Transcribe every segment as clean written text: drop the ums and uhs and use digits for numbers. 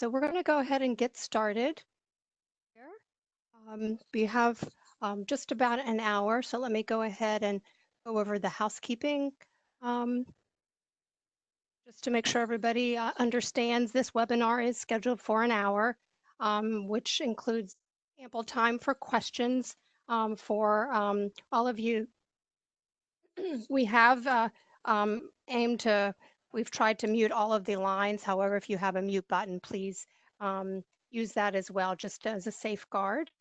So we're going to go ahead and get started here. We have just about an hour, so let me go ahead and go over the housekeeping. Just to make sure everybody understands, this webinar is scheduled for an hour, which includes ample time for questions for all of you. We have we've tried to mute all of the lines. However, if you have a mute button, please use that as well, just as a safeguard.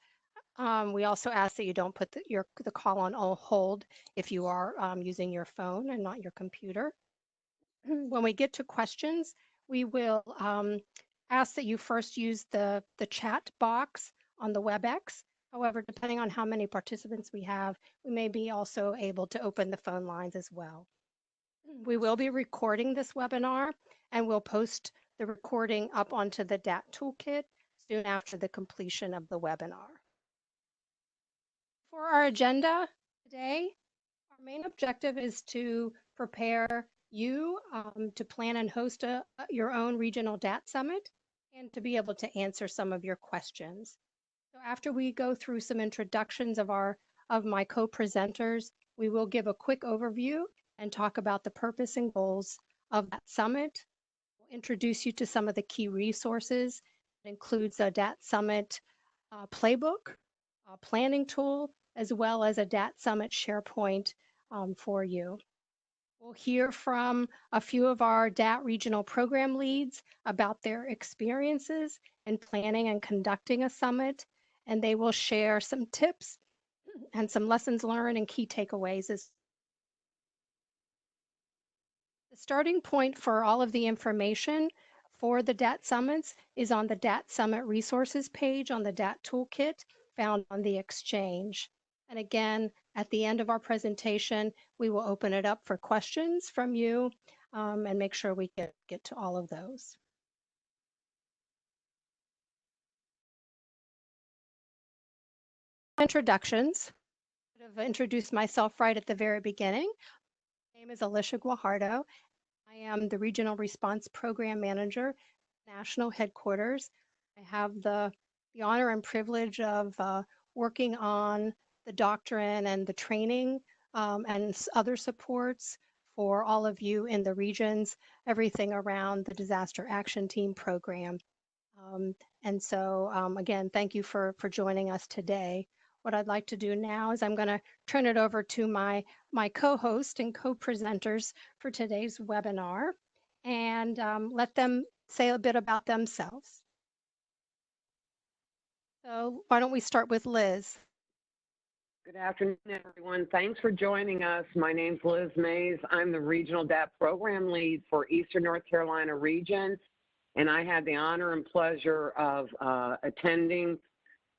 We also ask that you don't put the call on hold if you are using your phone and not your computer. When we get to questions, we will ask that you first use the chat box on the WebEx. However, depending on how many participants we have, we may be also able to open the phone lines as well. We will be recording this webinar, and we'll post the recording up onto the DAT Toolkit soon after the completion of the webinar. For our agenda today, our main objective is to prepare you to plan and host your own regional DAT Summit and to be able to answer some of your questions. So after we go through some introductions of my co-presenters, we will give a quick overview and talk about the purpose and goals of that summit. We'll introduce you to some of the key resources. It includes a DAT Summit Playbook, a planning tool, as well as a DAT Summit SharePoint for you. We'll hear from a few of our DAT regional program leads about their experiences in planning and conducting a summit, and they will share some tips and some lessons learned and key takeaways. The starting point for all of the information for the DAT Summits is on the DAT Summit Resources page on the DAT Toolkit found on the Exchange. And again, at the end of our presentation, we will open it up for questions from you and make sure we get to all of those. Introductions. I've introduced myself right at the very beginning. My name is Alicia Guajardo. I am the Regional Response Program Manager, National Headquarters. I have the honor and privilege of working on the doctrine and the training and other supports for all of you in the regions, everything around the Disaster Action Team program. And so again, thank you for joining us today. What I'd like to do now is I'm going to turn it over to my co-host and co-presenters for today's webinar and let them say a bit about themselves. So why don't we start with Liz? Good afternoon, everyone. Thanks for joining us. My name's Liz Mays. I'm the Regional DAT Program Lead for Eastern North Carolina region, and I had the honor and pleasure of attending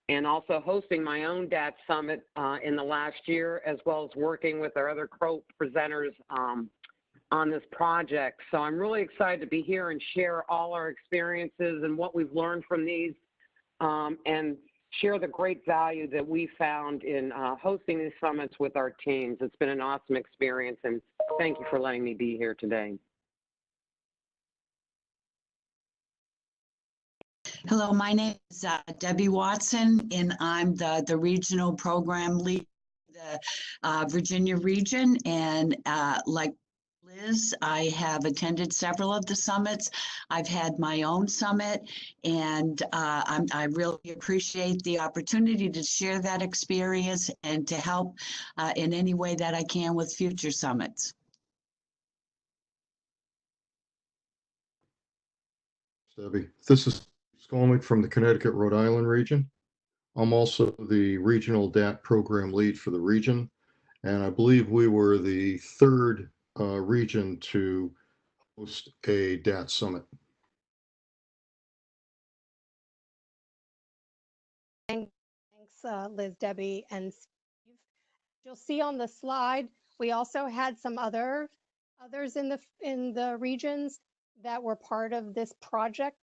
and also hosting my own DAT Summit in the last year, as well as working with our other co-presenters on this project. So I'm really excited to be here and share all our experiences and what we've learned from these and share the great value that we found in hosting these summits with our teams. It's been an awesome experience, and thank you for letting me be here today. Hello, my name is Debbie Watson, and I'm the regional program lead for the Virginia region. And like Liz, I have attended several of the summits. I've had my own summit, and I really appreciate the opportunity to share that experience and to help in any way that I can with future summits. Debbie, this is Skolnick from the Connecticut, Rhode Island region. I'm also the regional DAT program lead for the region, and I believe we were the third region to host a DAT summit. Thanks, Liz, Debbie, and Steve. You'll see on the slide, we also had some others in the regions that were part of this project.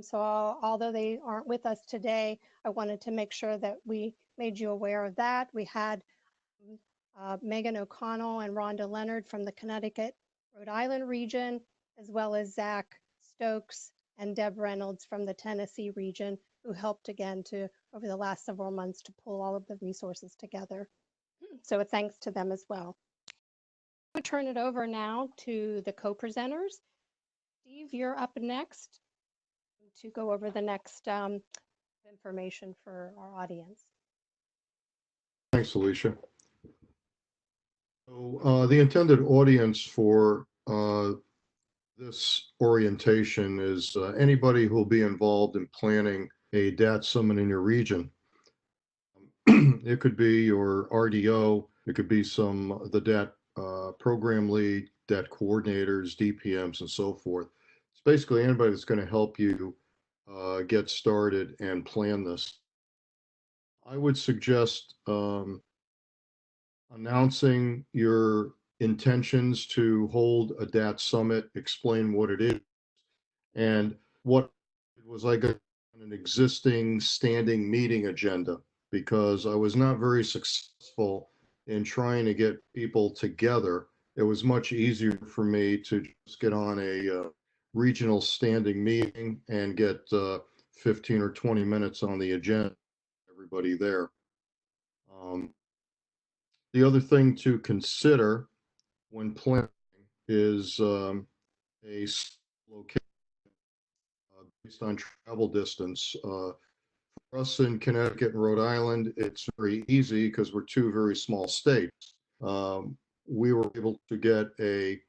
So although they aren't with us today, I wanted to make sure that we made you aware of that. We had Megan O'Connell and Rhonda Leonard from the Connecticut, Rhode Island region, as well as Zach Stokes and Deb Reynolds from the Tennessee region, who helped again to, over the last several months, to pull all of the resources together. So a thanks to them as well. I'm going to turn it over now to the co-presenters. Steve, you're up next to go over the next information for our audience. Thanks, Alicia. So the intended audience for this orientation is anybody who will be involved in planning a DAT Summit in your region. It could be your RDO, it could be the DAT program lead, DAT coordinators, DPMs, and so forth. It's basically anybody that's going to help you get started and plan this. I would suggest announcing your intentions to hold a DAT Summit, explain what it is, and what it was like an existing standing meeting agenda, because I was not very successful in trying to get people together. It was much easier for me to just get on a regional standing meeting and get 15 or 20 minutes on the agenda, everybody there. The other thing to consider when planning is a location based on travel distance. For us in Connecticut and Rhode Island, it's very easy because we're two very small states. We were able to get a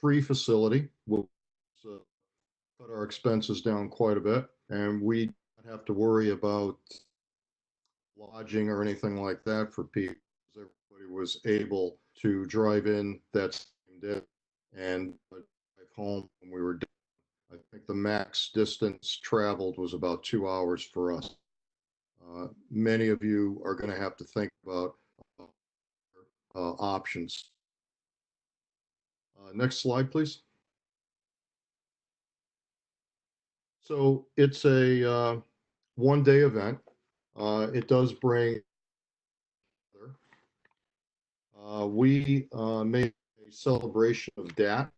free facility. We'll cut our expenses down quite a bit, and we don't have to worry about lodging or anything like that for people. Everybody was able to drive in that same day and drive home when we were done. I think the max distance traveled was about 2 hours for us. Many of you are going to have to think about options. Next slide, please. So it's a one-day event. It does bring. We made a celebration of DAT.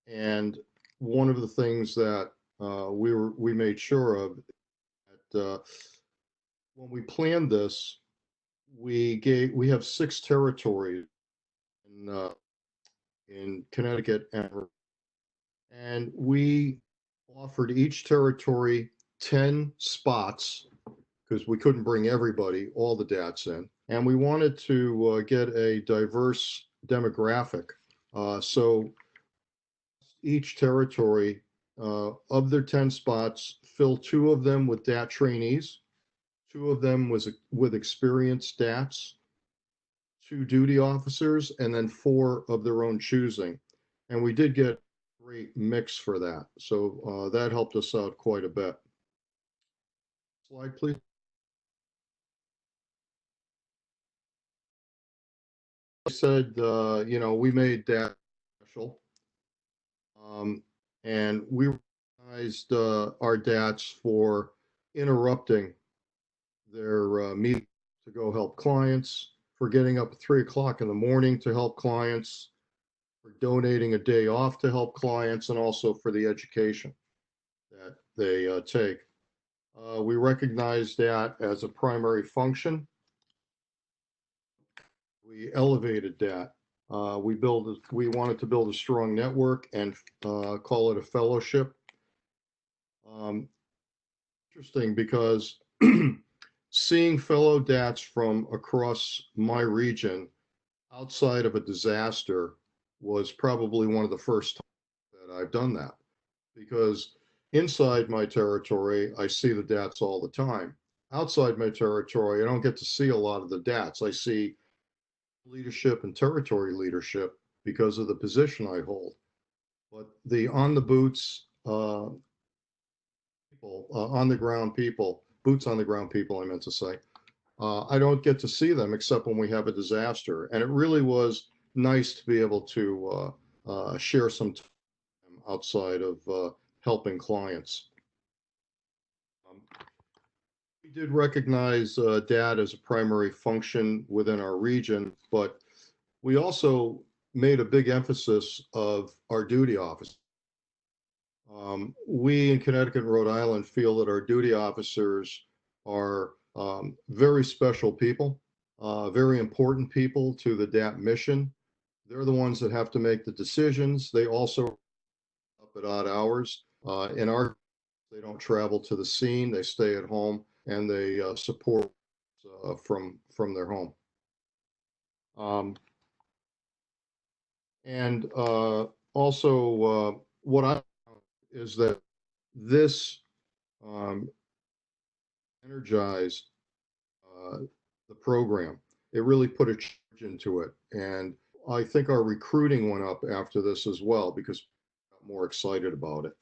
And one of the things that we made sure of that when we planned this, we have 6 territories in Connecticut, and we offered each territory 10 spots because we couldn't bring everybody, all the DATs in, and we wanted to get a diverse demographic. So each territory of their 10 spots, fill 2 of them with DAT trainees, 2 of them with experienced DATs, 2 duty officers, and then 4 of their own choosing. And we did get a great mix for that. So that helped us out quite a bit. Slide, please. I said, we made DAT special. And we recognized our DATs for interrupting their meeting to go help clients, for getting up at 3 o'clock in the morning to help clients, for donating a day off to help clients, and also for the education that they take. We recognize that as a primary function. We elevated that. We wanted to build a strong network and call it a fellowship. Interesting because seeing fellow DATs from across my region outside of a disaster was probably one of the first times that I've done that, because inside my territory, I see the DATs all the time. Outside my territory, I don't get to see a lot of the DATs. I see leadership and territory leadership because of the position I hold. But the on the boots people, on the ground people, boots on the ground people, I meant to say, I don't get to see them except when we have a disaster. And it really was nice to be able to share some time outside of helping clients. We did recognize DAT as a primary function within our region, but we also made a big emphasis of our duty officers. We in Connecticut and Rhode Island feel that our duty officers are very special people, very important people to the DAT mission. They're the ones that have to make the decisions. They also up at odd hours. They don't travel to the scene. They stay at home and they support from their home. And also, what I found is that this energized the program. It really put a charge into it. And I think our recruiting went up after this as well because we got more excited about it.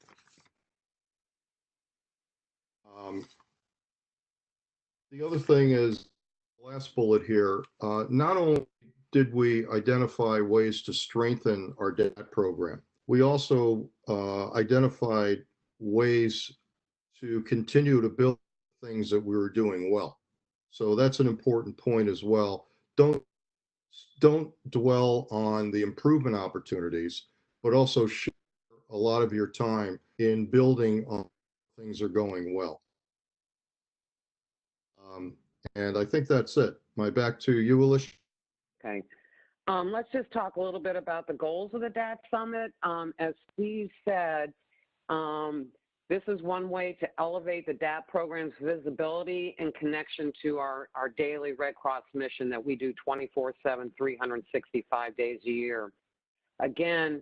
The other thing is, last bullet here, not only did we identify ways to strengthen our DAT program, we also identified ways to continue to build things that we were doing well. So that's an important point as well. Don't dwell on the improvement opportunities, but also share a lot of your time in building on things are going well. And I think that's it. Back to you, Alicia. Okay. Let's just talk a little bit about the goals of the DAT Summit. As Steve said, this is one way to elevate the DAT program's visibility in connection to our daily Red Cross mission that we do 24/7, 365 days a year. Again,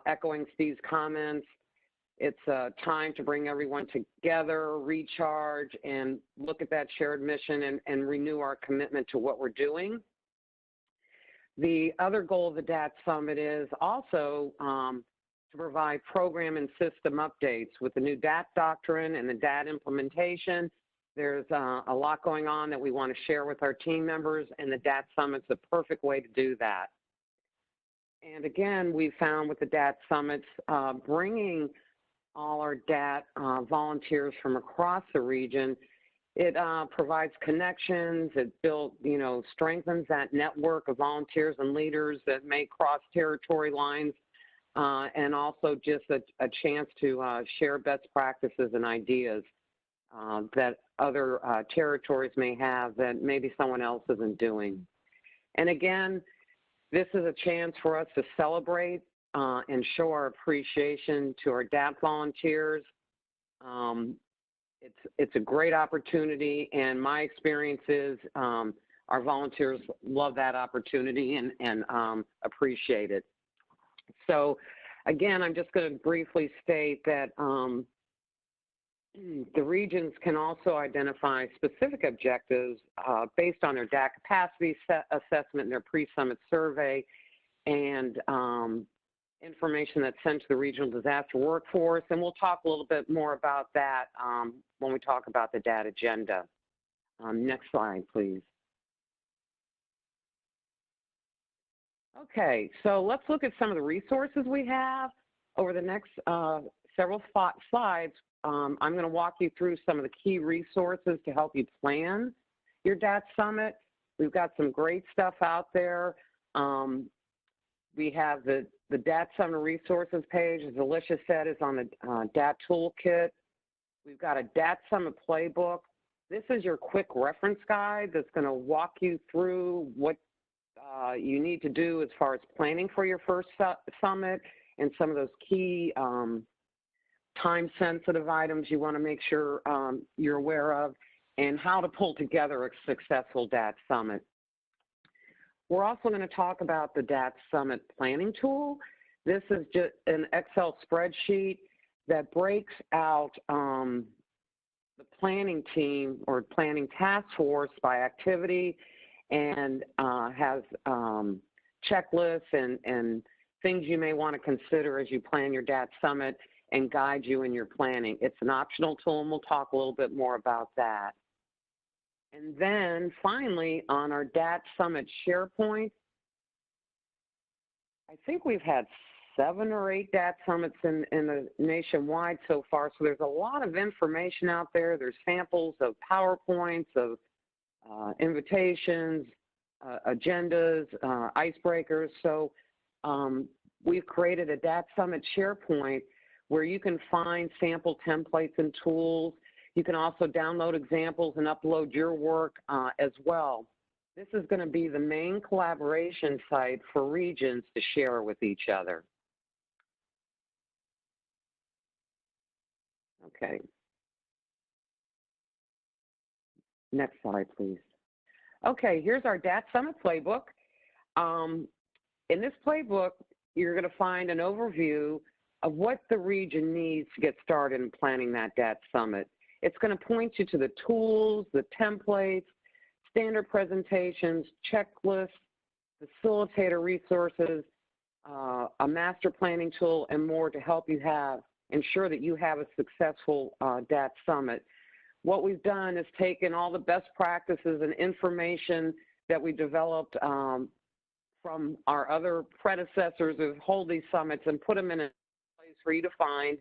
echoing Steve's comments, it's a time to bring everyone together, recharge, and look at that shared mission and renew our commitment to what we're doing. The other goal of the DAT Summit is also to provide program and system updates with the new DAT doctrine and the DAT implementation. There's a lot going on that we want to share with our team members, and the DAT Summit's the perfect way to do that. And again, we found with the DAT Summits, bringing all our DAT volunteers from across the region, it provides connections, it strengthens that network of volunteers and leaders that may cross territory lines, and also just a chance to share best practices and ideas that other territories may have that maybe someone else isn't doing. And again, this is a chance for us to celebrate and show our appreciation to our DAT volunteers. It's a great opportunity, and my experience is our volunteers love that opportunity and appreciate it. So again, I'm just going to briefly state that the regions can also identify specific objectives based on their DAT capacity assessment and their pre-summit survey, and information that's sent to the regional disaster workforce. And we'll talk a little bit more about that when we talk about the DAT agenda. Next slide, please. Okay, so let's look at some of the resources we have. Over the next several slides, I'm going to walk you through some of the key resources to help you plan your DAT Summit. We've got some great stuff out there. We have the DAT Summit Resources page, as Alicia said, is on the DAT Toolkit. We've got a DAT Summit Playbook. This is your quick reference guide that's going to walk you through what you need to do as far as planning for your first summit and some of those key time-sensitive items you want to make sure you're aware of, and how to pull together a successful DAT Summit. We're also going to talk about the DAT Summit planning tool. This is just an Excel spreadsheet that breaks out the planning team or planning task force by activity, and has checklists and things you may want to consider as you plan your DAT Summit and guide you in your planning. It's an optional tool, and we'll talk a little bit more about that. And then finally, on our DAT Summit SharePoint, I think we've had 7 or 8 DAT Summits in the nationwide so far, so there's a lot of information out there. There's samples of PowerPoints, of invitations, agendas, icebreakers. So we've created a DAT Summit SharePoint where you can find sample templates and tools. You can also download examples and upload your work as well. This is going to be the main collaboration site for regions to share with each other. Okay. Next slide, please. Okay, here's our DAT Summit Playbook. In this playbook, you're going to find an overview of what the region needs to get started in planning that DAT Summit. It's going to point you to the tools, the templates, standard presentations, checklists, facilitator resources, a master planning tool, and more to help you ensure that you have a successful DAT Summit. What we've done is taken all the best practices and information that we developed from our other predecessors who hold these summits and put them in a place for you to find,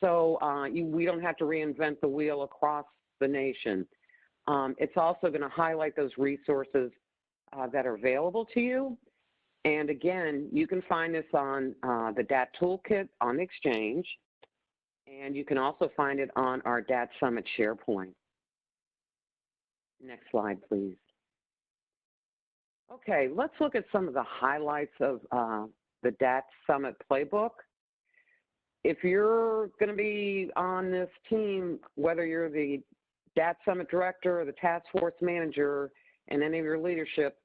so we don't have to reinvent the wheel across the nation. It's also going to highlight those resources that are available to you. And again, you can find this on the DAT Toolkit on the Exchange, and you can also find it on our DAT Summit SharePoint. Next slide, please. Okay, let's look at some of the highlights of the DAT Summit Playbook. If you're going to be on this team, whether you're the DAT Summit Director or the Task Force Manager and any of your leadership,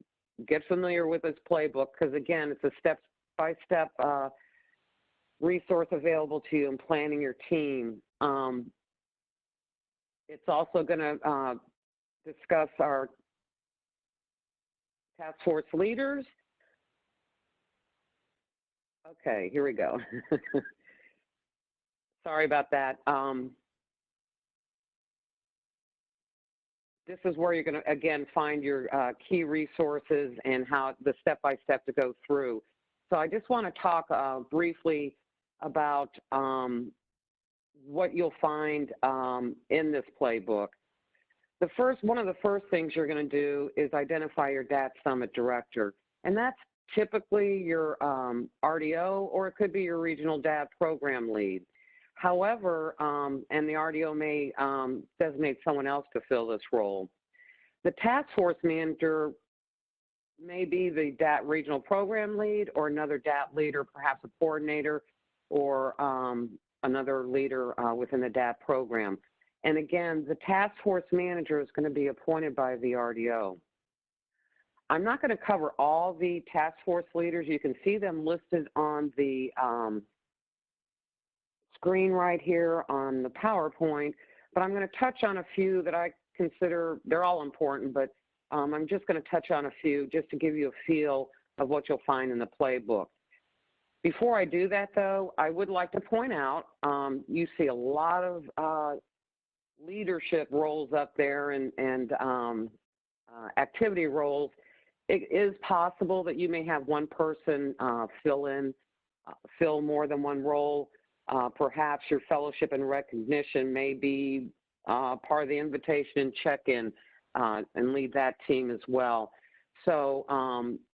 get familiar with this playbook, because again, it's a step-by-step resource available to you in planning your team. It's also going to discuss our task force leaders. Okay, here we go. Sorry about that. This is where you're going to, again, find your key resources and how the step-by-step to go through. So I just want to talk briefly about what you'll find in this playbook. One of the first things you're going to do is identify your DAT Summit Director, and that's typically your RDO, or it could be your regional DAT program lead. However, and the RDO may designate someone else to fill this role. The task force manager may be the DAT regional program lead or another DAT leader, perhaps a coordinator, or another leader within the DAT program. And again, the task force manager is going to be appointed by the RDO. I'm not going to cover all the task force leaders. You can see them listed on the screen right here on the PowerPoint, but I'm going to touch on a few that I consider, they're all important, but I'm just going to touch on a few just to give you a feel of what you'll find in the playbook. Before I do that, though, I would like to point out, you see a lot of leadership roles up there and activity roles. It is possible that you may have one person fill more than one role. Perhaps your fellowship and recognition may be part of the invitation and check-in and lead that team as well. So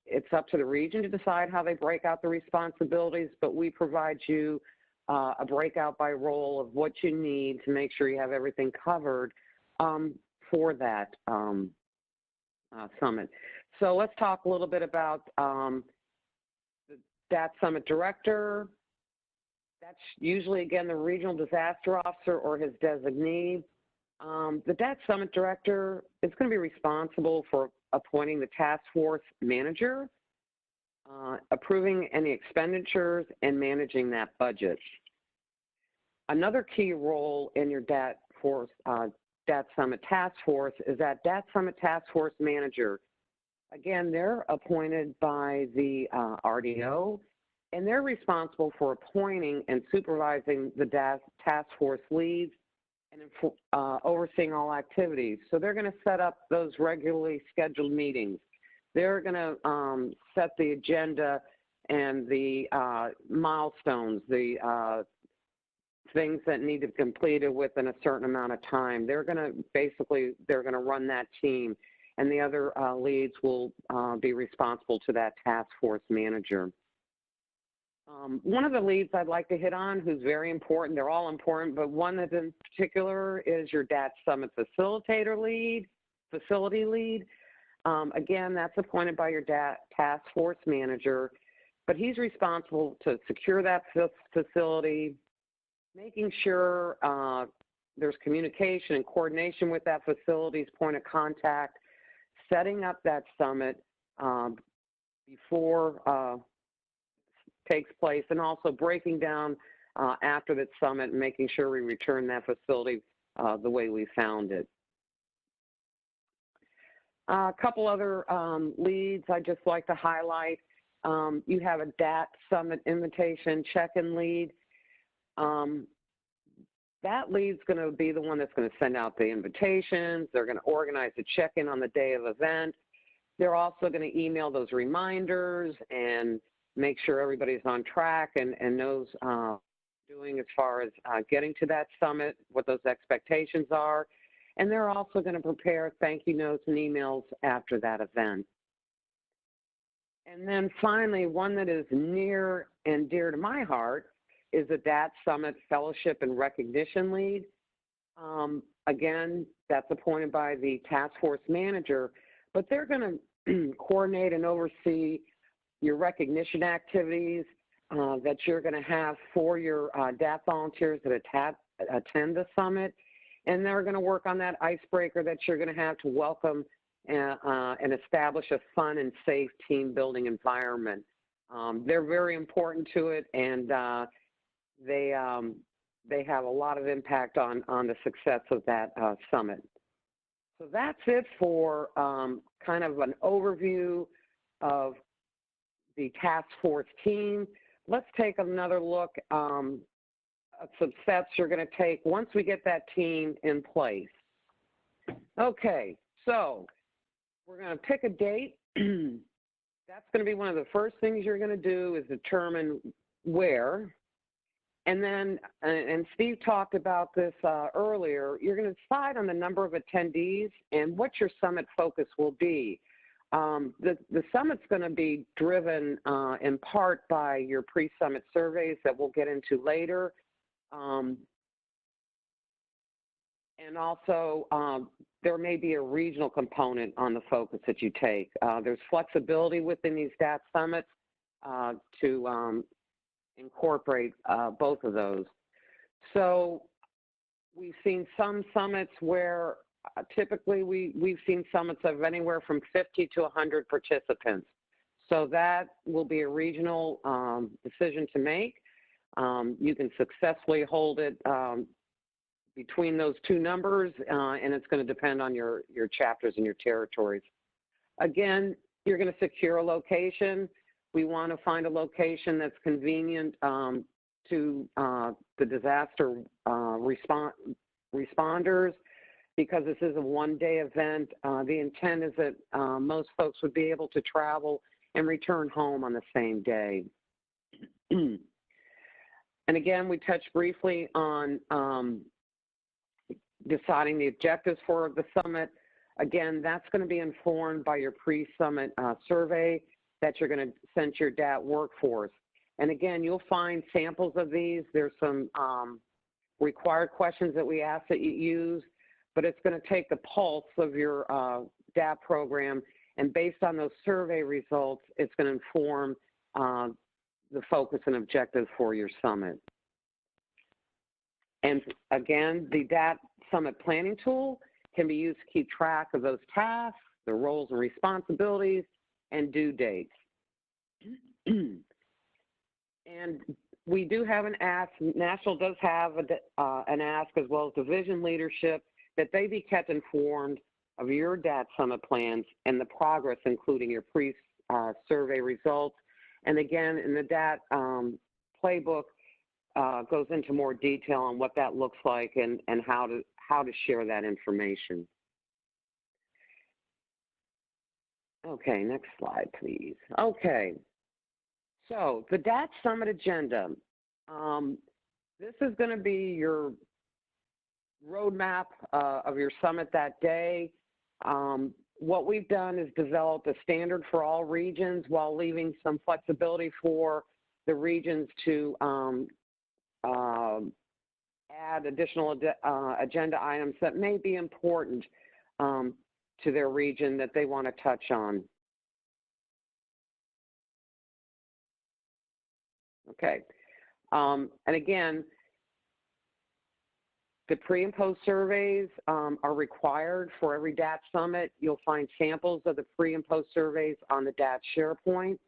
it's up to the region to decide how they break out the responsibilities, but we provide you a breakout by role of what you need to make sure you have everything covered for that summit. So let's talk a little bit about the DAT Summit Director. That's usually, again, the regional disaster officer or his designee. The DAT Summit Director is going to be responsible for appointing the task force manager, approving any expenditures, and managing that budget. Another key role in your DAT Summit Task Force is that DAT Summit Task Force Manager. Again, they're appointed by the RDO, and they're responsible for appointing and supervising the DAT Task Force leads and overseeing all activities. So they're going to set up those regularly scheduled meetings. They're going to set the agenda and the milestones, the things that need to be completed within a certain amount of time. They're going to run that team, and the other leads will be responsible to that task force manager. One of the leads I'd like to hit on, who's very important, they're all important, but one that in particular is your DAT Summit facilitator lead, facility lead. Again, that's appointed by your DAT task force manager, but he's responsible to secure that facility, making sure there's communication and coordination with that facility's point of contact, setting up that summit before takes place, and also breaking down after the summit and making sure we return that facility the way we found it. A couple other leads I'd just like to highlight. You have a DAT Summit invitation check-in lead. That lead's going to be the one that's going to send out the invitations. They're going to organize a check-in on the day of event. They're also going to email those reminders and make sure everybody's on track and knows doing as far as getting to that summit, what those expectations are. And they're also going to prepare thank you notes and emails after that event. And then finally, one that is near and dear to my heart is a DAT Summit Fellowship and Recognition lead. Again, that's appointed by the task force manager, but they're going to coordinate and oversee your recognition activities that you're going to have for your DAT volunteers that attend the summit. And they're going to work on that icebreaker that you're going to have to welcome and establish a fun and safe team building environment. They're very important to it, and they have a lot of impact on the success of that summit. So that's it for kind of an overview of the task force team. Let's take another look at some steps you're going to take once we get that team in place. Okay, so we're going to pick a date. That's going to be one of the first things you're going to do is determine where. And then, and Steve talked about this earlier, you're going to decide on the number of attendees and what your summit focus will be. The summit's going to be driven in part by your pre-summit surveys that we'll get into later. And also, there may be a regional component on the focus that you take. There's flexibility within these DAT summits to incorporate both of those. So we've seen some summits where typically we've seen summits of anywhere from 50 to 100 participants. So that will be a regional decision to make. You can successfully hold it between those two numbers, and it's going to depend on your chapters and your territories. Again, you're going to secure a location. We want to find a location that's convenient to the disaster responders, because this is a one-day event. The intent is that most folks would be able to travel and return home on the same day. And again, we touched briefly on deciding the objectives for the summit. Again, that's going to be informed by your pre-summit survey that you're going to send to your DAT workforce. And again, you'll find samples of these. There's some required questions that we ask that you use, but it's going to take the pulse of your DAT program, and based on those survey results, it's going to inform the focus and objectives for your summit. And again, the DAT Summit Planning Tool can be used to keep track of those tasks, the roles and responsibilities, and due dates. And we do have an ask. National does have an ask, as well as division leadership, that they be kept informed of your DAT Summit plans and the progress, including your pre-survey results. And again, in the DAT Playbook, goes into more detail on what that looks like and how to share that information. Okay, next slide, please. Okay, so the DAT Summit agenda. This is going to be your roadmap of your summit that day. What we've done is developed a standard for all regions while leaving some flexibility for the regions to add additional agenda items that may be important to their region that they want to touch on. Okay. And again, the pre and post surveys are required for every DAT Summit. You'll find samples of the pre and post surveys on the DAT SharePoint.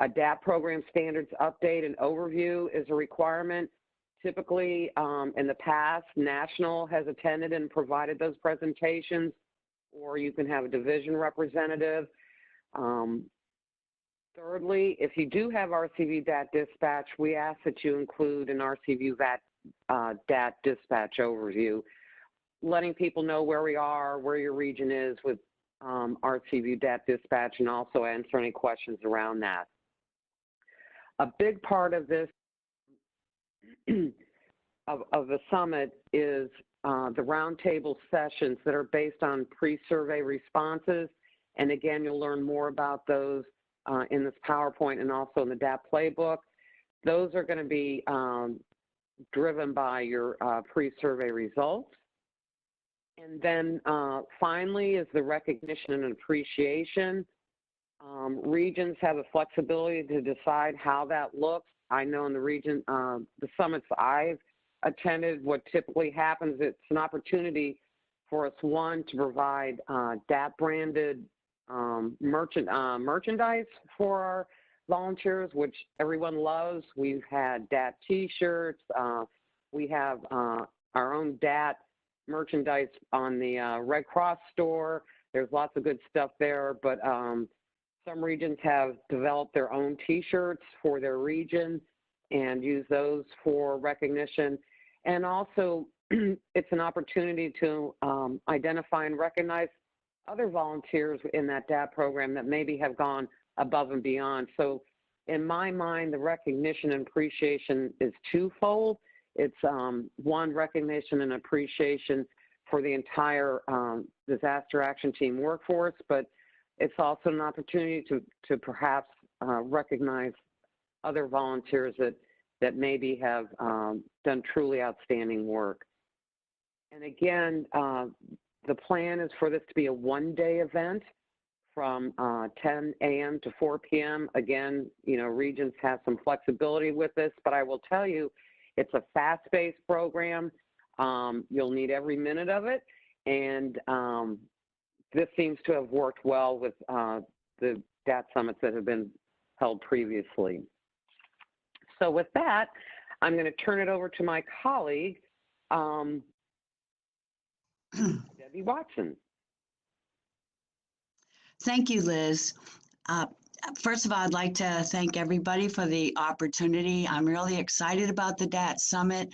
A DAT program standards update and overview is a requirement. Typically, in the past, National has attended and provided those presentations, or you can have a division representative. Thirdly, if you do have RCV DAT dispatch, we ask that you include an RCV DAT dispatch overview, letting people know where we are, where your region is with RCV DAT dispatch, and also answer any questions around that. A big part of this of the summit is the roundtable sessions that are based on pre-survey responses. And again, you'll learn more about those in this PowerPoint and also in the DAT Playbook. Those are going to be driven by your pre-survey results. And then finally is the recognition and appreciation. Regions have the flexibility to decide how that looks. I know in the region, the summits I've attended, what typically happens, it's an opportunity for us, one, to provide DAT branded merchandise for our volunteers, which everyone loves. We've had DAT t-shirts. We have our own DAT merchandise on the Red Cross store. There's lots of good stuff there, but some regions have developed their own t-shirts for their region and use those for recognition. And also, it's an opportunity to identify and recognize other volunteers in that DAT program that maybe have gone above and beyond. So in my mind, the recognition and appreciation is twofold. It's one, recognition and appreciation for the entire disaster action team workforce, but it's also an opportunity to perhaps recognize other volunteers that maybe have done truly outstanding work. And again, the plan is for this to be a one-day event from 10 a.m. to 4 p.m. Again, you know, regions have some flexibility with this, but I will tell you, it's a fast-paced program. You'll need every minute of it, and this seems to have worked well with the DAT summits that have been held previously. So with that, I'm going to turn it over to my colleague, Debbie Watson. Thank you, Liz. First of all, I'd like to thank everybody for the opportunity. I'm really excited about the DAT Summit.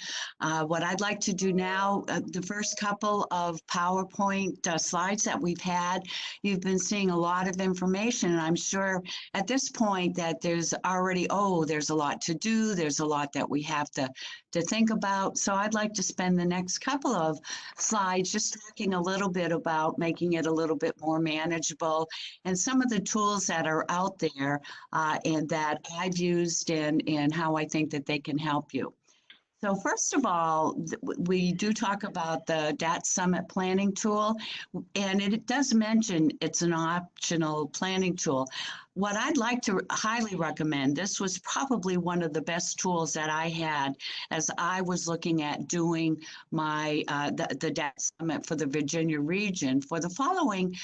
What I'd like to do now, the first couple of PowerPoint slides that we've had, you've been seeing a lot of information, and I'm sure at this point that there's already, there's a lot to do, there's a lot that we have to think about. So I'd like to spend the next couple of slides just talking a little bit about making it a little bit more manageable and some of the tools that are out there and that I've used and how I think that they can help you. So first of all, we do talk about the DAT Summit planning tool, and it does mention it's an optional planning tool. What I'd like to highly recommend, this was probably one of the best tools that I had as I was looking at doing my the DAT Summit for the Virginia region. For the following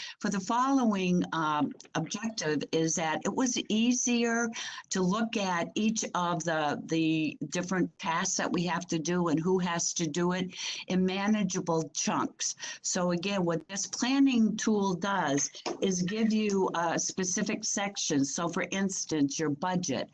objective is that it was easier to look at each of the different tasks that we have to do and who has to do it in manageable chunks. So again, what this planning tool does is give you a specific section. So for instance, your budget,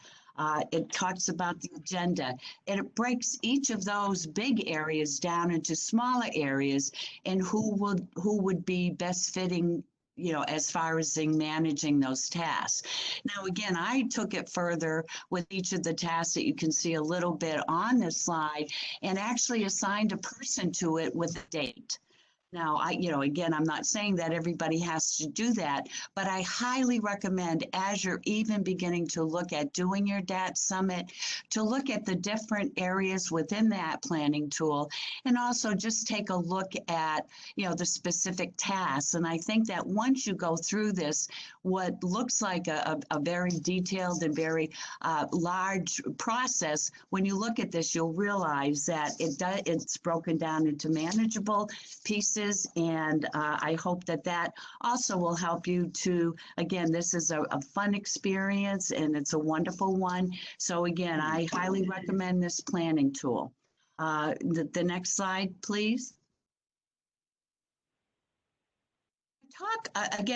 it talks about the agenda, and it breaks each of those big areas down into smaller areas and who would be best fitting, you know, as far as managing those tasks. Now, again, I took it further with each of the tasks that you can see a little bit on this slide and actually assigned a person to it with a date. Now, again, I'm not saying that everybody has to do that, but I highly recommend, as you're even beginning to look at doing your DAT Summit, to look at the different areas within that planning tool, and also just take a look at, the specific tasks. And I think that once you go through this, what looks like a very detailed and very large process, when you look at this, you'll realize that it's broken down into manageable pieces. And I hope that also will help you to, again, this is a fun experience and it's a wonderful one. So again, I highly recommend this planning tool. The next slide, please.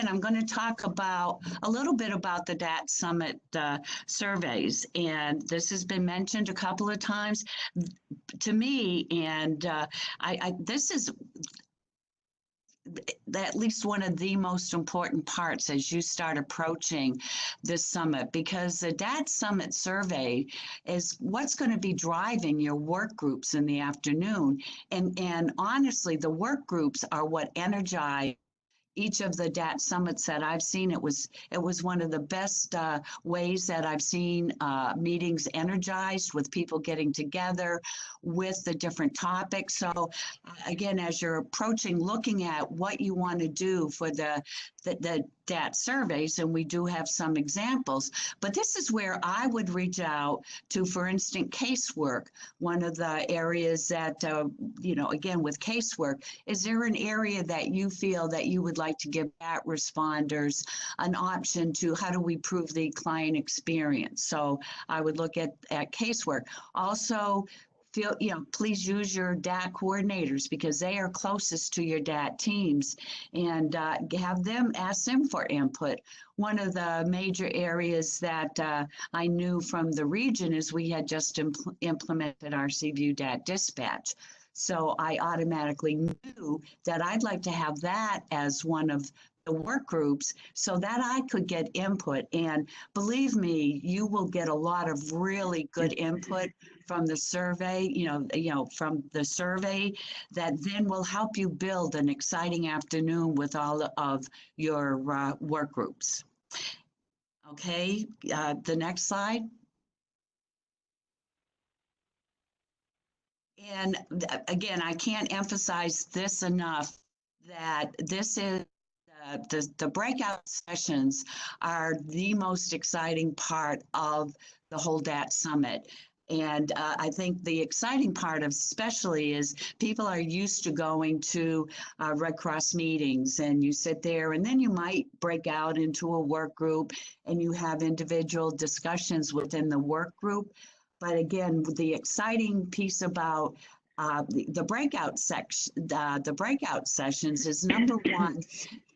I'm going to talk about a little bit about the DAT Summit surveys, and this has been mentioned a couple of times to me, and this is at least one of the most important parts as you start approaching this summit, because the DAT Summit survey is what's going to be driving your work groups in the afternoon. And honestly, the work groups are what energize each of the DAT summits that I've seen. It was one of the best ways that I've seen meetings energized, with people getting together with the different topics. So again, as you're approaching, looking at what you want to do for the DAT surveys, and we do have some examples, but this is where I would reach out to, for instance, casework. One of the areas that, again, with casework, is there an area that you feel that you would like to give DAT responders an option to? How do we improve the client experience? So I would look at casework. Also, please use your DAT coordinators, because they are closest to your DAT teams, and ask them for input. One of the major areas that I knew from the region is we had just implemented our CView DAT dispatch. So I automatically knew that I'd like to have that as one of the work groups so that I could get input. And believe me, you will get a lot of really good input from the survey, from the survey, that then will help you build an exciting afternoon with all of your work groups. Okay, the next slide. And again, I can't emphasize this enough, that this is the breakout sessions are the most exciting part of the whole DAT Summit. And I think the exciting part especially is people are used to going to Red Cross meetings, and you sit there and then you might break out into a work group and you have individual discussions within the work group. But again, the exciting piece about the breakout sessions is, number one,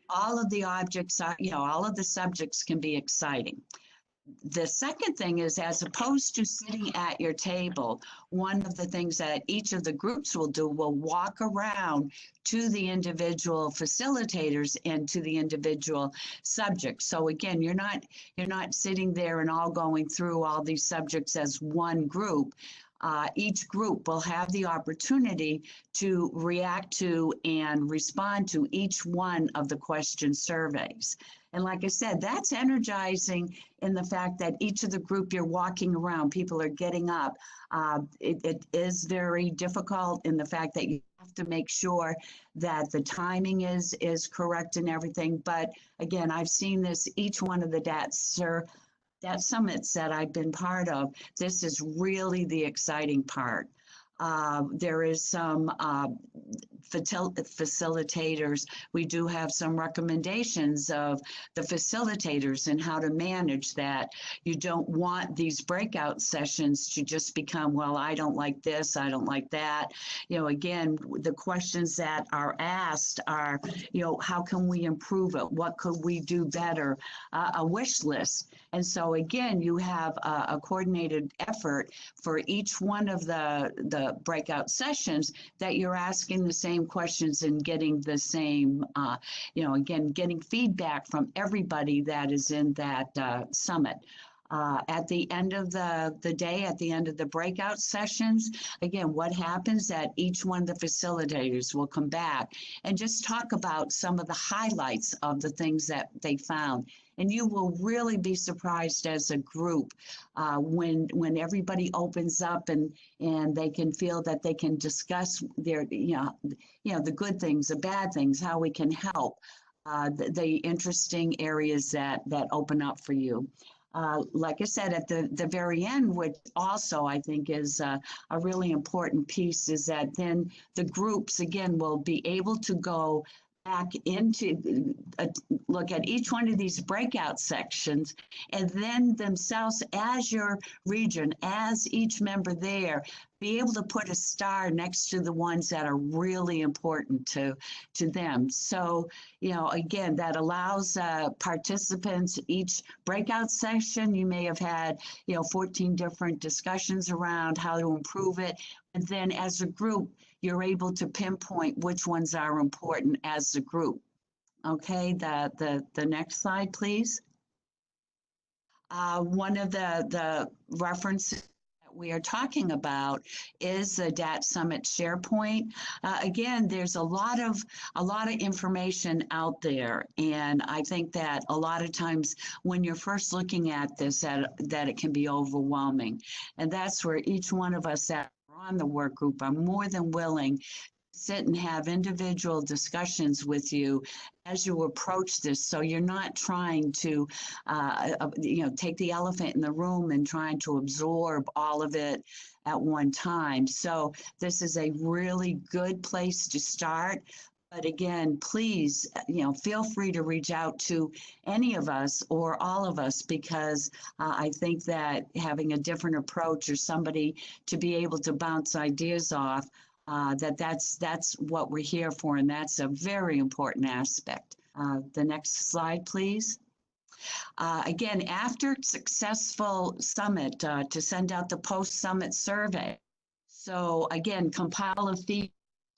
all of the objects are, all of the subjects can be exciting. The second thing is, as opposed to sitting at your table, one of the things that each of the groups will do will walk around to the individual facilitators and to the individual subjects. So again, you're not sitting there and all going through all these subjects as one group. Each group will have the opportunity to react to and respond to each one of the question surveys. And like I said, that's energizing in the fact that each of the group, you're walking around, people are getting up. It is very difficult in the fact that you have to make sure that the timing is correct and everything. But again, I've seen this, each one of the DAT summits that I've been part of, this is really the exciting part. There is some facilitators. We do have some recommendations of the facilitators and how to manage that. You don't want these breakout sessions to just become, well, I don't like this, I don't like that. Again, the questions that are asked are, how can we improve it? What could we do better? A wish list. And so again, you have a coordinated effort for each one of the breakout sessions, that you're asking the same questions and getting the same, again, getting feedback from everybody that is in that summit. At the end of the day, at the end of the breakout sessions, again, what happens that each one of the facilitators will come back and just talk about some of the highlights of the things that they found. And you will really be surprised as a group when everybody opens up and they can feel that they can discuss their, the good things, the bad things, how we can help, the interesting areas that open up for you. Like I said, at the very end, which also I think is a really important piece, is that then the groups, again, will be able to go back into look at each one of these breakout sections, and then themselves as your region, as each member there, be able to put a star next to the ones that are really important to them. So, again, that allows participants, each breakout session, you may have had, 14 different discussions around how to improve it. And then as a group, you're able to pinpoint which ones are important as a group. Okay, the next slide, please. One of the references that we are talking about is the DAT Summit SharePoint. Again, there's a lot of information out there, and I think that a lot of times when you're first looking at this, that it can be overwhelming, and that's where each one of us that are on the work group are more than willing to sit and have individual discussions with you as you approach this, so you're not trying to take the elephant in the room and trying to absorb all of it at one time. So this is a really good place to start. But again, please, feel free to reach out to any of us or all of us, because I think that having a different approach or somebody to be able to bounce ideas off, that's what we're here for, and that's a very important aspect. The next slide, please. Again, after successful summit, to send out the post-summit survey. So again, compile a feedback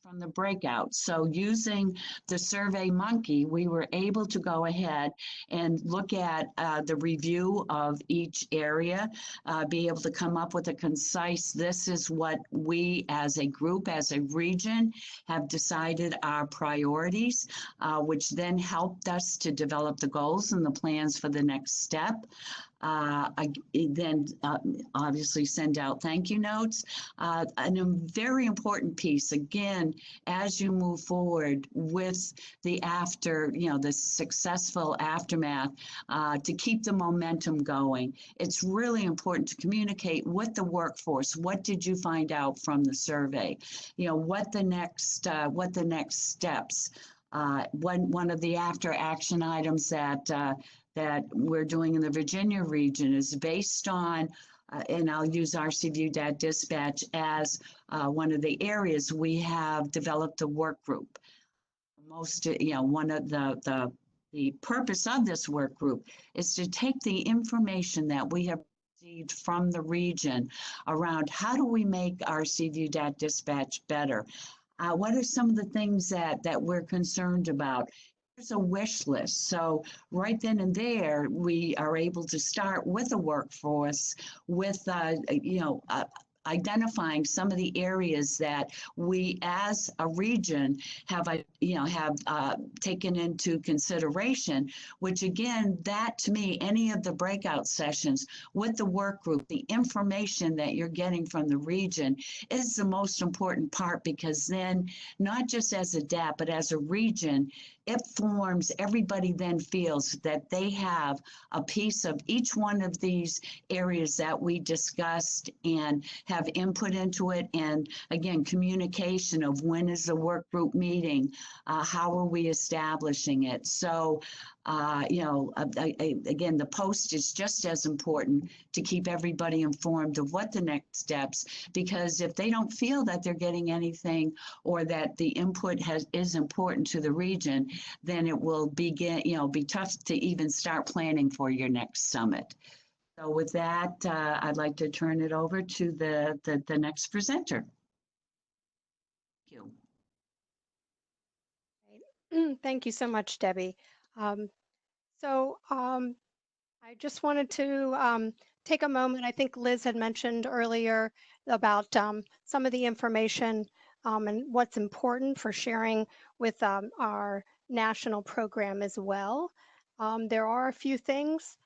from the breakout. So using the Survey Monkey, we were able to go ahead and look at the review of each area, be able to come up with a concise, this is what we as a group, as a region, have decided our priorities, which then helped us to develop the goals and the plans for the next step. Then obviously send out thank you notes. And a very important piece, again, as you move forward with the the successful aftermath, to keep the momentum going. It's really important to communicate with the workforce. What did you find out from the survey? What the next steps. One of the after action items that we're doing in the Virginia region is based on, and I'll use RCView DAT Dispatch as one of the areas we have developed a work group. One of the purpose of this work group is to take the information that we have received from the region around how do we make RCView DAT Dispatch better. What are some of the things that we're concerned about? There's a wish list. So right then and there, we are able to start with a workforce with, identifying some of the areas that we as a region have taken into consideration, which again, that to me, any of the breakout sessions with the work group, the information that you're getting from the region is the most important part, because then not just as a DAT, but as a region, it forms, everybody then feels that they have a piece of each one of these areas that we discussed and have input into it. And again, communication of when is the work group meeting, how are we establishing it? So, again, the post is just as important to keep everybody informed of what the next steps, because if they don't feel that they're getting anything or that the input is important to the region, then it will be tough to even start planning for your next summit. So with that, I'd like to turn it over to the next presenter. Thank you. Thank you so much, Debbie. I just wanted to take a moment. I think Liz had mentioned earlier about some of the information and what's important for sharing with our national program as well. There are a few things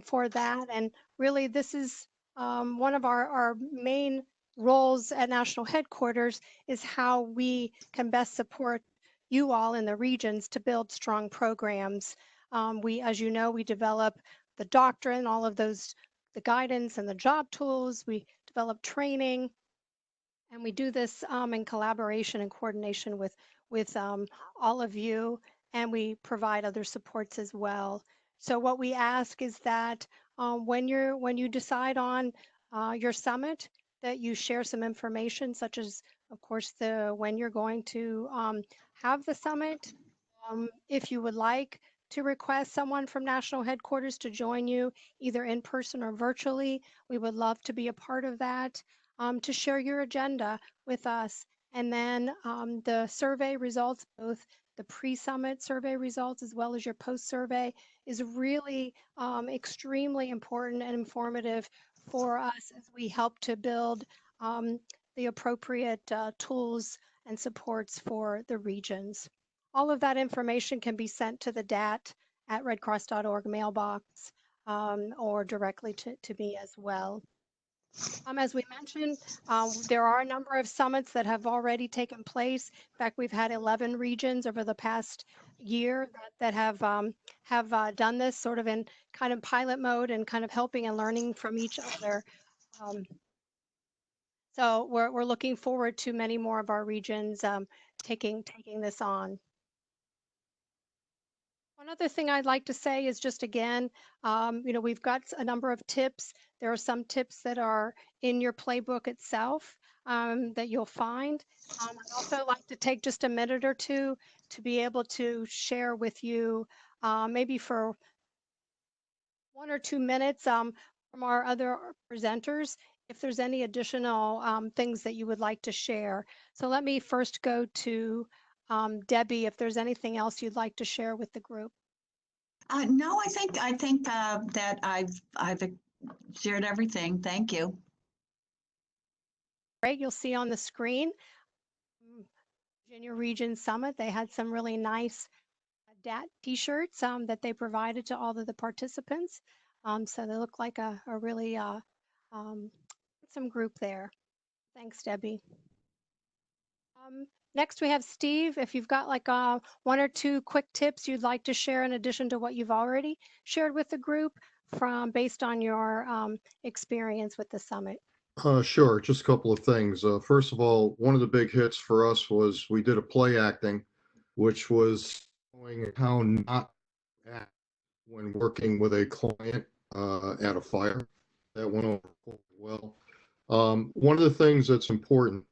for that, and really this is one of our main roles at national headquarters is how we can best support you all in the regions to build strong programs. As you know, we develop the doctrine, all of those, the guidance and the job tools. We develop training, and we do this in collaboration and coordination with all of you, and we provide other supports as well. So what we ask is that when you decide on your summit, that you share some information, such as, of course, the when you're going to have the summit. If you would like to request someone from national headquarters to join you, either in person or virtually, we would love to be a part of that, to share your agenda with us. And then the survey results, both the pre-summit survey results as well as your post-survey, is really extremely important and informative for us as we help to build the appropriate tools and supports for the regions. All of that information can be sent to the DAT at redcross.org mailbox, or directly to me as well. As we mentioned, there are a number of summits that have already taken place. In fact, we've had 11 regions over the past year that have done this sort of in kind of pilot mode and kind of helping and learning from each other. So we're looking forward to many more of our regions taking this on. One other thing I'd like to say is just again, we've got a number of tips. There are some tips that are in your playbook itself that you'll find. I'd also like to take just a minute or two to be able to share with you, maybe for 1 or 2 minutes from our other presenters, if there's any additional things that you would like to share. So let me first go to Debbie, if there's anything else you'd like to share with the group. No, I think that I've shared everything. Thank you. Great, you'll see on the screen, Virginia Region Summit. They had some really nice DAT t-shirts that they provided to all of the participants. So they look like a really some group there. Thanks, Debbie. Next, we have Steve. If you've got like 1 or 2 quick tips you'd like to share in addition to what you've already shared with the group based on your experience with the summit. Sure, just a couple of things. First of all, one of the big hits for us was we did a play acting, which was showing how not to act when working with a client at a fire. That went over quite well. One of the things that's important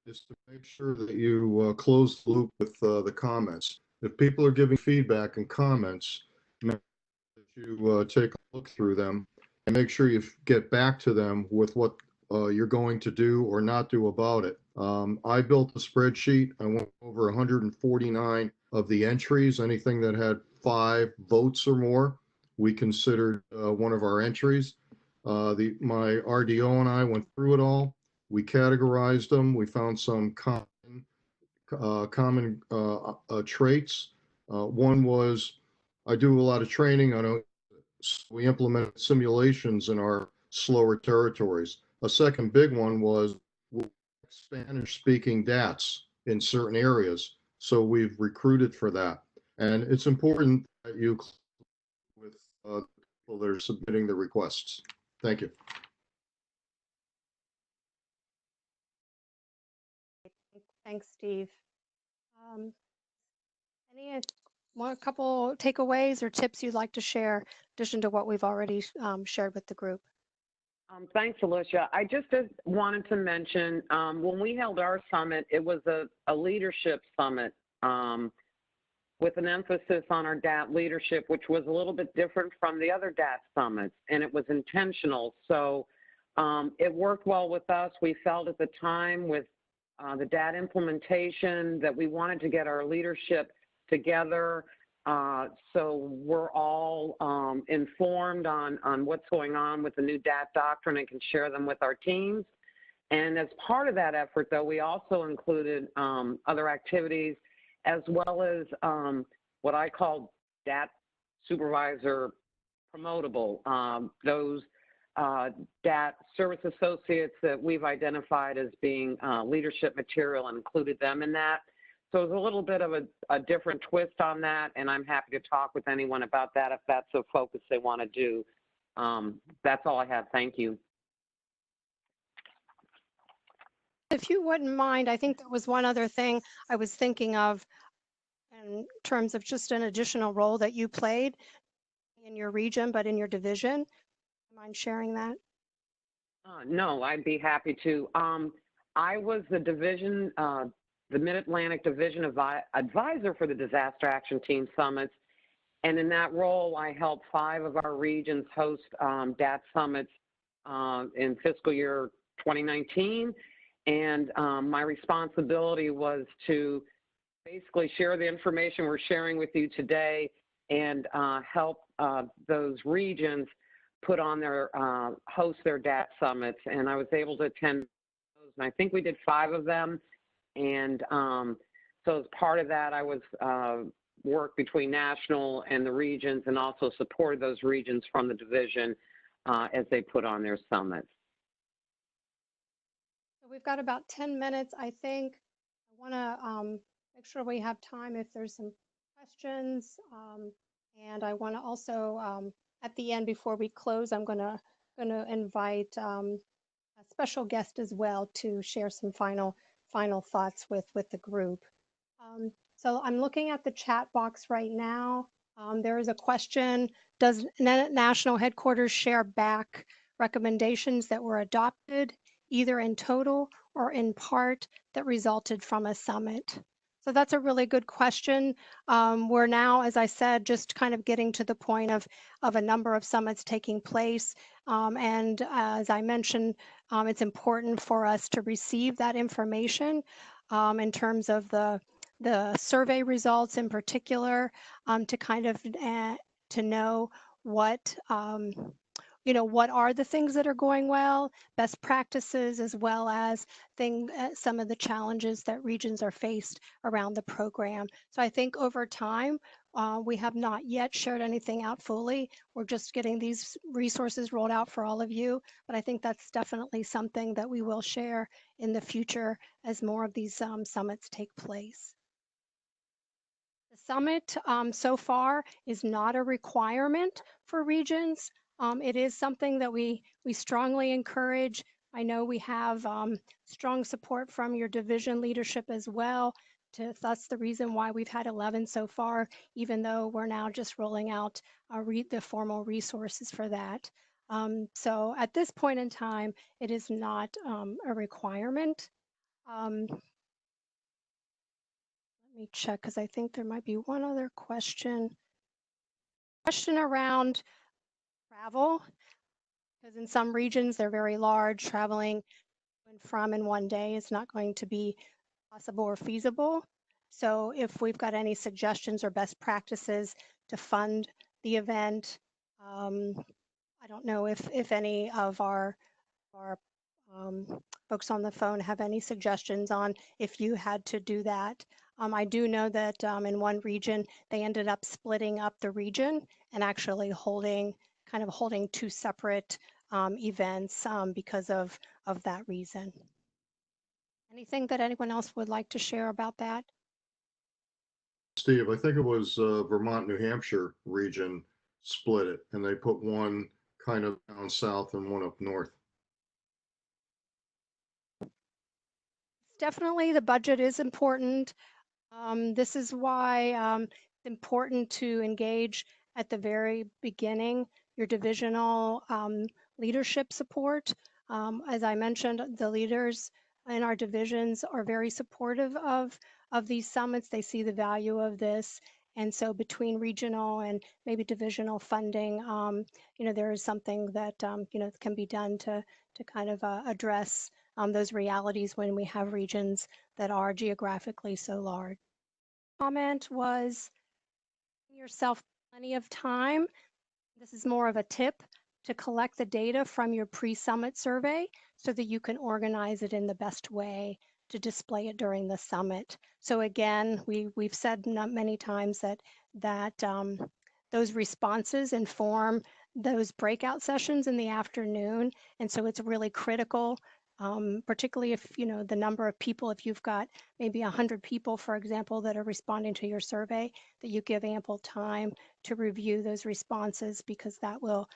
is to make sure that you close the loop with the comments. If people are giving feedback and comments, make sure that you take a look through them and make sure you get back to them with what you're going to do or not do about it. I built a spreadsheet. I went over 149 of the entries. Anything that had 5 votes or more, we considered one of our entries. My RDO and I went through it all. We categorized them. We found some common traits. One was I do a lot of training. We implemented simulations in our slower territories. A second big one was Spanish-speaking DATs in certain areas. So we've recruited for that. And it's important that you with people that are submitting the requests. Thank you. Thanks, Steve. A couple takeaways or tips you'd like to share in addition to what we've already shared with the group? Thanks, Alicia. I just wanted to mention when we held our summit, it was a leadership summit with an emphasis on our DAT leadership, which was a little bit different from the other DAT summits, and it was intentional. So it worked well with us. We felt at the time with the DAT implementation that we wanted to get our leadership together So we're all informed on what's going on with the new DAT doctrine and can share them with our teams. And as part of that effort, though, we also included other activities as well as what I call DAT supervisor promotable. Those DAT service associates that we've identified as being leadership material and included them in that. So it's a little bit of a different twist on that, and I'm happy to talk with anyone about that if that's a focus they want to do. That's all I have. Thank you. If you wouldn't mind, I think there was one other thing I was thinking of in terms of just an additional role that you played in your region, but in your division. Do you mind sharing that? No, I'd be happy to. I was the division, the Mid-Atlantic Division Advisor for the Disaster Action Team Summits. And in that role, I helped 5 of our regions host DAT Summits in fiscal year 2019. And my responsibility was to basically share the information we're sharing with you today and help those regions put on their, host their DAT Summits. And I was able to attend those, and I think we did 5 of them. And so as part of that, I was work between national and the regions and also supported those regions from the division as they put on their summits. So we've got about 10 minutes, I think. I want to make sure we have time if there's some questions. And I want to also, at the end, before we close, I'm going to invite a special guest as well to share some final thoughts with the group. So I'm looking at the chat box right now. There is a question: does national headquarters share back recommendations that were adopted, either in total or in part, that resulted from a summit? So that's a really good question. We're now, as I said, just kind of getting to the point of a number of summits taking place. And as I mentioned, it's important for us to receive that information in terms of the survey results in particular, to kind of to know what what are the things that are going well, best practices, as well as some of the challenges that regions are faced around the program. So I think over time, we have not yet shared anything out fully. We're just getting these resources rolled out for all of you, but I think that's definitely something that we will share in the future as more of these summits take place. The summit so far is not a requirement for regions. It is something that we strongly encourage. I know we have strong support from your division leadership as well. That's the reason why we've had 11 so far, even though we're now just rolling out the formal resources for that. So at this point in time, it is not a requirement. Let me check, because I think there might be one other question. Question around travel, because in some regions they're very large. Traveling to and from in one day is not going to be possible or feasible. So if we've got any suggestions or best practices to fund the event, I don't know if any of our folks on the phone have any suggestions on if you had to do that. I do know that in one region, they ended up splitting up the region and actually holding 2 separate events because of that reason. Anything that anyone else would like to share about that? Steve, I think it was Vermont, New Hampshire region split it, and they put one kind of down south and one up north. Definitely, the budget is important. This is why it's important to engage at the very beginning your divisional leadership support. As I mentioned, the leaders in our divisions are very supportive of these summits. They see the value of this. And so between regional and maybe divisional funding, there is something that, can be done to kind of address those realities when we have regions that are geographically so large. Comment was, yourself plenty of time. This is more of a tip to collect the data from your pre-summit survey so that you can organize it in the best way to display it during the summit. So again, we've said many times that those responses inform those breakout sessions in the afternoon, and so it's really critical, particularly if the number of people, if you've got maybe 100 people, for example, that are responding to your survey, that you give ample time to review those responses, because that will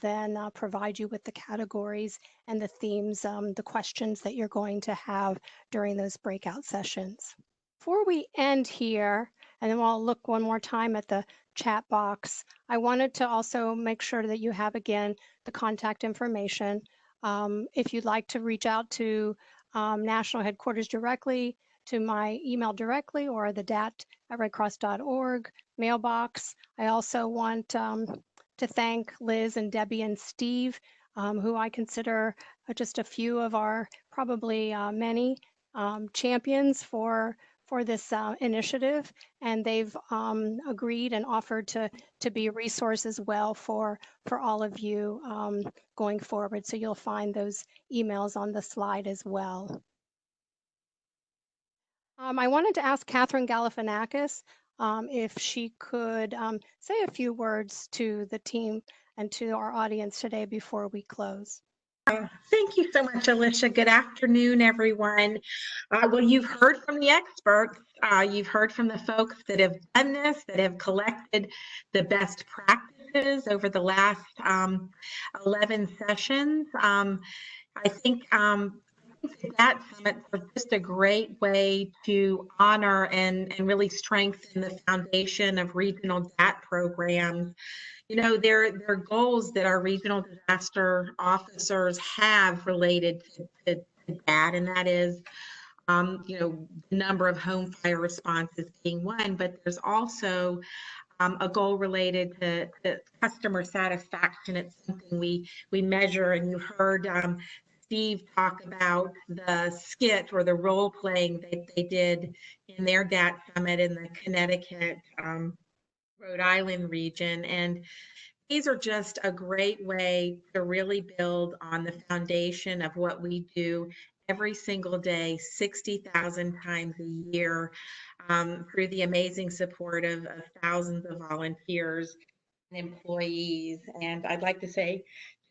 then provide you with the categories and the themes, the questions that you're going to have during those breakout sessions. Before we end here, and then I'll look one more time at the chat box, I wanted to also make sure that you have, again, the contact information. If you'd like to reach out to national headquarters directly, to my email directly, or the DAT@redcross.org mailbox. I also want to thank Liz and Debbie and Steve, who I consider just a few of our probably many champions for this initiative, and they've agreed and offered to be a resource as well for all of you going forward. So you'll find those emails on the slide as well. I wanted to ask Catherine Galifianakis if she could say a few words to the team and to our audience today before we close. Thank you so much, Alicia. Good afternoon, everyone. Well, you've heard from the experts. You've heard from the folks that have done this, that have collected the best practices over the last 11 sessions. I think DAT Summit is just a great way to honor and really strengthen the foundation of regional DAT programs. There are goals that our regional disaster officers have related to DAT, and that is, the number of home fire responses being one, but there's also a goal related to customer satisfaction. It's something we measure, and you heard Steve talk about the skit or the role playing that they did in their DAT Summit in the Connecticut, Rhode Island region. And these are just a great way to really build on the foundation of what we do every single day, 60,000 times a year, through the amazing support of thousands of volunteers and employees. And I'd like to say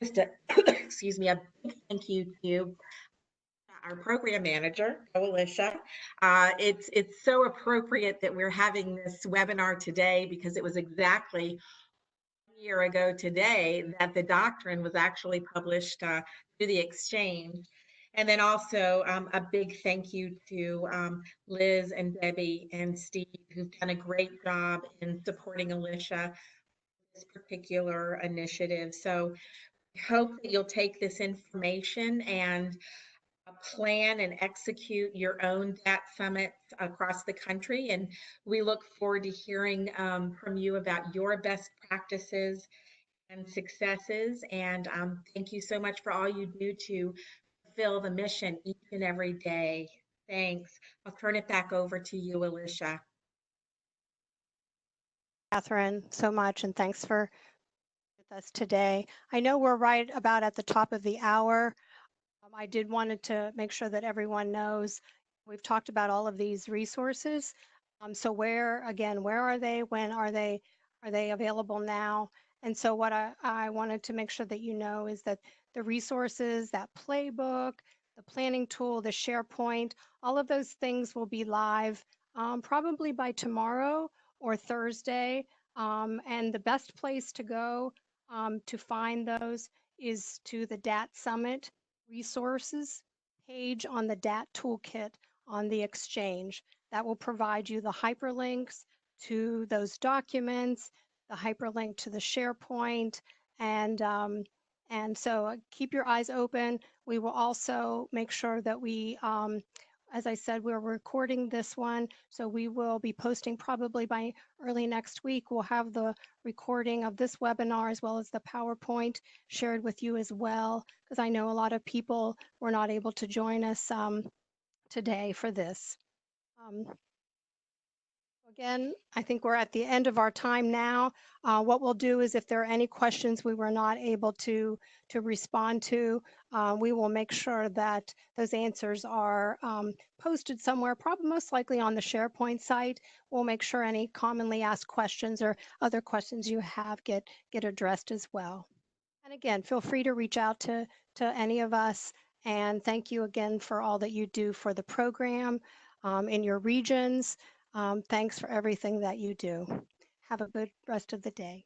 just a, excuse me, a big thank you to our program manager, Alicia. It's so appropriate that we're having this webinar today, because it was exactly a year ago today that the doctrine was actually published through the exchange. And then also a big thank you to Liz and Debbie and Steve, who've done a great job in supporting Alicia this particular initiative. So I hope that you'll take this information and plan and execute your own DAT summits across the country. And we look forward to hearing from you about your best practices and successes. And thank you so much for all you do to fulfill the mission each and every day. Thanks. I'll turn it back over to you, Alicia. Catherine, so much, and thanks for with us today. I know we're right about at the top of the hour. I did wanted to make sure that everyone knows we've talked about all of these resources. So where are they? When are they available now? And so what I wanted to make sure that you know is that the resources, that playbook, the planning tool, the SharePoint, all of those things will be live probably by tomorrow or Thursday. And the best place to go to find those is to the DAT Summit Resources page on the DAT Toolkit on the Exchange. That will provide you the hyperlinks to those documents, the hyperlink to the SharePoint, and so keep your eyes open. We will also make sure that we, as I said, we're recording this one, so we will be posting probably by early next week. We'll have the recording of this webinar as well as the PowerPoint shared with you as well, because I know a lot of people were not able to join us today for this. Again, I think we're at the end of our time now. What we'll do is if there are any questions we were not able to respond to, we will make sure that those answers are posted somewhere, probably most likely on the SharePoint site. We'll make sure any commonly asked questions or other questions you have get addressed as well. And again, feel free to reach out to any of us. And thank you again for all that you do for the program in your regions. Thanks for everything that you do. Have a good rest of the day.